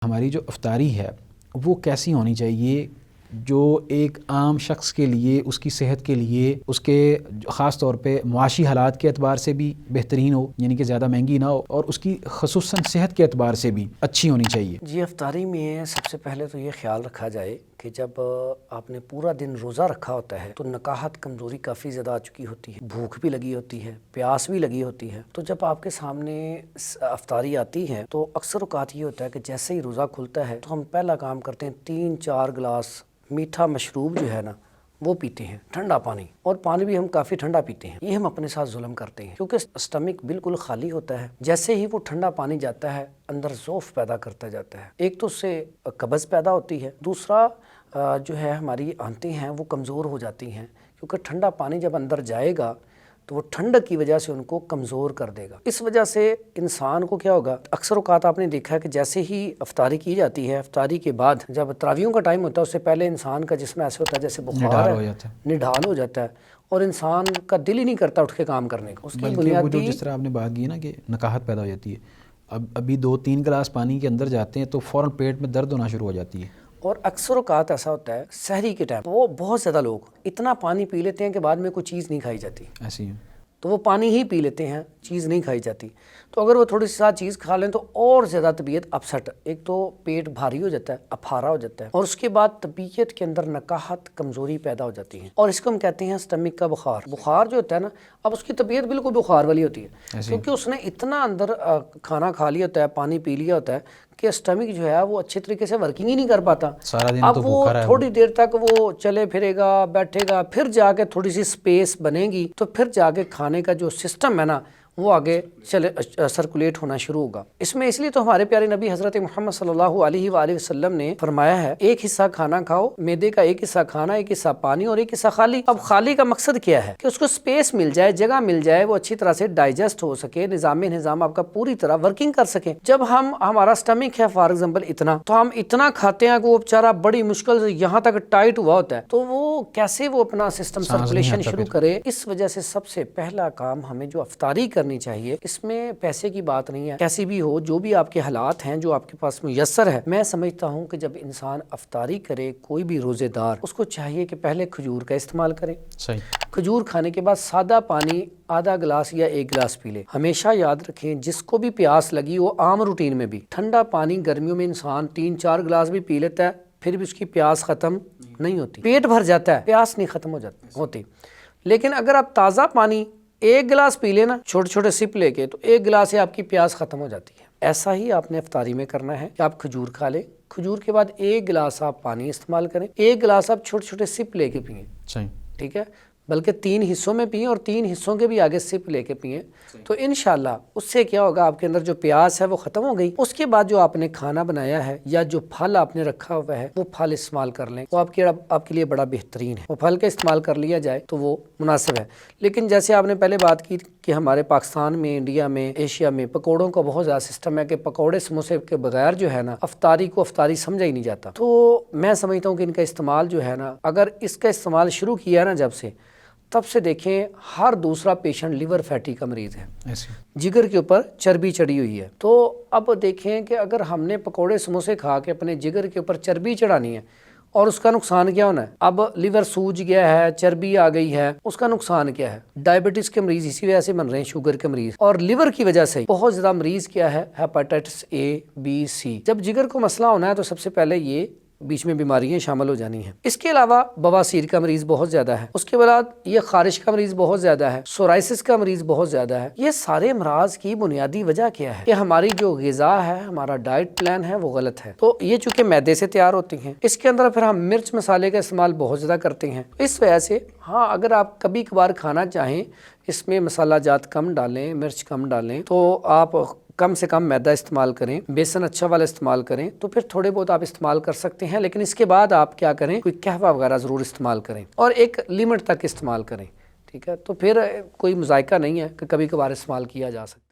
ہماری جو افطاری ہے وہ کیسی ہونی چاہیے جو ایک عام شخص کے لیے، اس کی صحت کے لیے، اس کے خاص طور پہ معاشی حالات کے اعتبار سے بھی بہترین ہو، یعنی کہ زیادہ مہنگی نہ ہو، اور اس کی خصوصاً صحت کے اعتبار سے بھی اچھی ہونی چاہیے؟ جی، افطاری میں سب سے پہلے تو یہ خیال رکھا جائے کہ جب آپ نے پورا دن روزہ رکھا ہوتا ہے تو نکاحت کمزوری کافی زیادہ آ چکی ہوتی ہے، بھوک بھی لگی ہوتی ہے، پیاس بھی لگی ہوتی ہے۔ تو جب آپ کے سامنے افطاری آتی ہے تو اکثر اوقات یہ ہوتا ہے کہ جیسے ہی روزہ کھلتا ہے تو ہم پہلا کام کرتے ہیں 3-4 گلاس میٹھا مشروب جو ہے نا وہ پیتے ہیں، ٹھنڈا پانی، اور پانی بھی ہم کافی ٹھنڈا پیتے ہیں۔ یہ ہم اپنے ساتھ ظلم کرتے ہیں کیونکہ اسٹمک بالکل خالی ہوتا ہے، جیسے ہی وہ ٹھنڈا پانی جاتا ہے اندر ذوف پیدا کرتا جاتا ہے۔ ایک تو اس سے قبض پیدا ہوتی ہے، دوسرا جو ہے ہماری آنتیں ہیں وہ کمزور ہو جاتی ہیں کیونکہ ٹھنڈا پانی جب اندر جائے گا تو وہ ٹھنڈک کی وجہ سے ان کو کمزور کر دے گا۔ اس وجہ سے انسان کو کیا ہوگا، اکثر اوقات آپ نے دیکھا ہے کہ جیسے ہی افطاری کی جاتی ہے، افطاری کے بعد جب تراویحوں کا ٹائم ہوتا ہے اس سے پہلے انسان کا جسم ایسے ہوتا ہے جیسے بخار ہے، نڈھال ہو جاتا ہے، اور انسان کا دل ہی نہیں کرتا اٹھ کے کام کرنے کا۔ اس کی بلکہ وہ جو جس طرح آپ نے بات کی نا کہ نکاحت پیدا ہو جاتی ہے، ابھی 2-3 گلاس پانی کے اندر جاتے ہیں تو فوراً پیٹ میں درد ہونا شروع ہو جاتی ہے۔ اور اکثر اوقات ایسا ہوتا ہے سحری کے ٹائم وہ بہت زیادہ لوگ اتنا پانی پی لیتے ہیں کہ بعد میں کوئی چیز نہیں کھائی جاتی، ایسی ہے تو وہ پانی ہی پی لیتے ہیں، چیز نہیں کھائی جاتی۔ تو اگر وہ تھوڑی سی ساتھ چیز کھا لیں تو اور زیادہ طبیعت اپسٹ، ایک تو پیٹ بھاری ہو جاتا ہے، اپھارا ہو جاتا ہے، اور اس کے بعد طبیعت کے اندر نکاحت کمزوری پیدا ہو جاتی ہے، اور اس کو ہم کہتے ہیں اسٹمک کا بخار۔ بخار جو ہوتا ہے نا، اب اس کی طبیعت بالکل بخار والی ہوتی ہے کیونکہ اس نے اتنا اندر کھانا کھا لیا ہوتا ہے، پانی پی لیا ہوتا ہے کہ اسٹمک جو ہے وہ اچھے طریقے سے ورکنگ ہی نہیں کر پاتا۔ اب وہ تھوڑی دیر تک وہ چلے پھرے گا، بیٹھے گا، پھر جا کے تھوڑی سی سپیس بنے گی تو پھر جا کے کھانے کا جو سسٹم ہے نا وہ آگے سرکولیٹ ہونا شروع ہوگا۔ اس میں اس لیے تو ہمارے پیارے نبی حضرت محمد صلی اللہ علیہ وآلہ وسلم نے فرمایا ہے ایک حصہ کھانا کھاؤ، میدے کا ایک حصہ کھانا، ایک حصہ پانی، اور ایک حصہ خالی۔ اب خالی کا مقصد کیا ہے کہ اس کو سپیس مل جائے، جگہ مل جائے، وہ اچھی طرح سے ڈائجسٹ ہو سکے، نظام آپ کا پوری طرح ورکنگ کر سکے۔ جب ہمارا سٹمک ہے فار ایگزامپل اتنا، تو ہم اتنا کھاتے ہیں کہ وہ بیچارہ بڑی مشکل سے یہاں تک ٹائٹ ہوا ہوتا ہے، تو وہ کیسے وہ اپنا سسٹم سرکولیشن شروع کرے؟ اس وجہ سے سب سے پہلا کام ہمیں جو افطاری کرنی چاہیے، اس میں پیسے کی بات نہیں ہے، کیسی بھی ہو، جو بھی آپ کے حالات ہیں، جو آپ کے پاس میسر ہے۔ میں سمجھتا ہوں کہ جب انسان افطاری کرے، کوئی بھی روزے دار، اس کو چاہیے کہ پہلے کھجور کا استعمال کرے۔ کھجور کھانے کے بعد سادہ پانی آدھا گلاس یا 1 گلاس پی لے۔ ہمیشہ یاد رکھیں جس کو بھی پیاس لگی ہو، عام روٹین میں بھی ٹھنڈا پانی گرمیوں میں انسان 3-4 گلاس بھی پی لیتا ہے، پھر بھی اس کی پیاس ختم نہیں ہوتی، پیٹ بھر جاتا ہے، پیاس نہیں ختم ہوتی۔ لیکن اگر آپ تازہ پانی 1 گلاس پی لینا چھوٹے چھوٹے سپ لے کے، تو 1 گلاس سے آپ کی پیاس ختم ہو جاتی ہے۔ ایسا ہی آپ نے افطاری میں کرنا ہے کہ آپ کھجور کھا لیں، کھجور کے بعد 1 گلاس آپ پانی استعمال کریں، 1 گلاس آپ چھوٹے چھوٹے سپ لے کے پئیں، ٹھیک ہے، بلکہ 3 حصوں میں پئیں اور 3 حصوں کے بھی آگے سپ لے کے پئیں، تو انشاءاللہ اس سے کیا ہوگا، آپ کے اندر جو پیاس ہے وہ ختم ہو گئی۔ اس کے بعد جو آپ نے کھانا بنایا ہے یا جو پھل آپ نے رکھا ہوا ہے وہ پھل استعمال کر لیں، وہ آپ کے لیے بڑا بہترین ہے، وہ پھل کا استعمال کر لیا جائے تو وہ مناسب ہے۔ لیکن جیسے آپ نے پہلے بات کی کہ ہمارے پاکستان میں، انڈیا میں، ایشیا میں پکوڑوں کا بہت زیادہ سسٹم ہے کہ پکوڑے سموسے کے بغیر جو ہے نا افطاری کو افطاری سمجھا ہی نہیں جاتا۔ تو میں سمجھتا ہوں کہ ان کا استعمال جو ہے نا، اگر اس کا استعمال شروع کیا نا جب سے، تب سے دیکھیں ہر دوسرا پیشنٹ لیور فیٹی کا مریض ہے، جگر کے اوپر چربی چڑھی ہوئی ہے۔ تو اب دیکھیں کہ اگر ہم نے پکوڑے سموسے کھا کے اپنے جگر کے اوپر چربی چڑھانی ہے، اور اس کا نقصان کیا ہونا ہے؟ اب لیور سوج گیا ہے، چربی آ گئی ہے، اس کا نقصان کیا ہے؟ ڈائبٹیز کے مریض اسی وجہ سے بن رہے ہیں، شوگر کے مریض، اور لیور کی وجہ سے بہت زیادہ مریض کیا ہے، ہیپاٹائٹس A B C۔ جب جگر کو مسئلہ ہونا ہے تو سب سے پہلے یہ بیچ میں بیماریاں شامل ہو جانی ہیں۔ اس کے علاوہ بواسیر کا مریض بہت زیادہ ہے، اس کے بعد یہ خارش کا مریض بہت زیادہ ہے، سورائسس کا مریض بہت زیادہ ہے۔ یہ سارے امراض کی بنیادی وجہ کیا ہے کہ ہماری جو غذا ہے، ہمارا ڈائٹ پلان ہے وہ غلط ہے۔ تو یہ چونکہ میدے سے تیار ہوتی ہیں، اس کے اندر پھر ہم مرچ مسالے کا استعمال بہت زیادہ کرتے ہیں، اس وجہ سے ہاں اگر آپ کبھی کبھار کھانا چاہیں، اس میں مسالہ جات کم ڈالیں، مرچ کم ڈالیں، تو آپ کم سے کم میدا استعمال کریں، بیسن اچھا والا استعمال کریں، تو پھر تھوڑے بہت آپ استعمال کر سکتے ہیں، لیکن اس کے بعد آپ کیا کریں، کوئی قہوہ وغیرہ ضرور استعمال کریں اور ایک لیمٹ تک استعمال کریں، ٹھیک ہے، تو پھر کوئی مذائقہ نہیں ہے کہ کبھی کبھار استعمال کیا جا سکتا ہے۔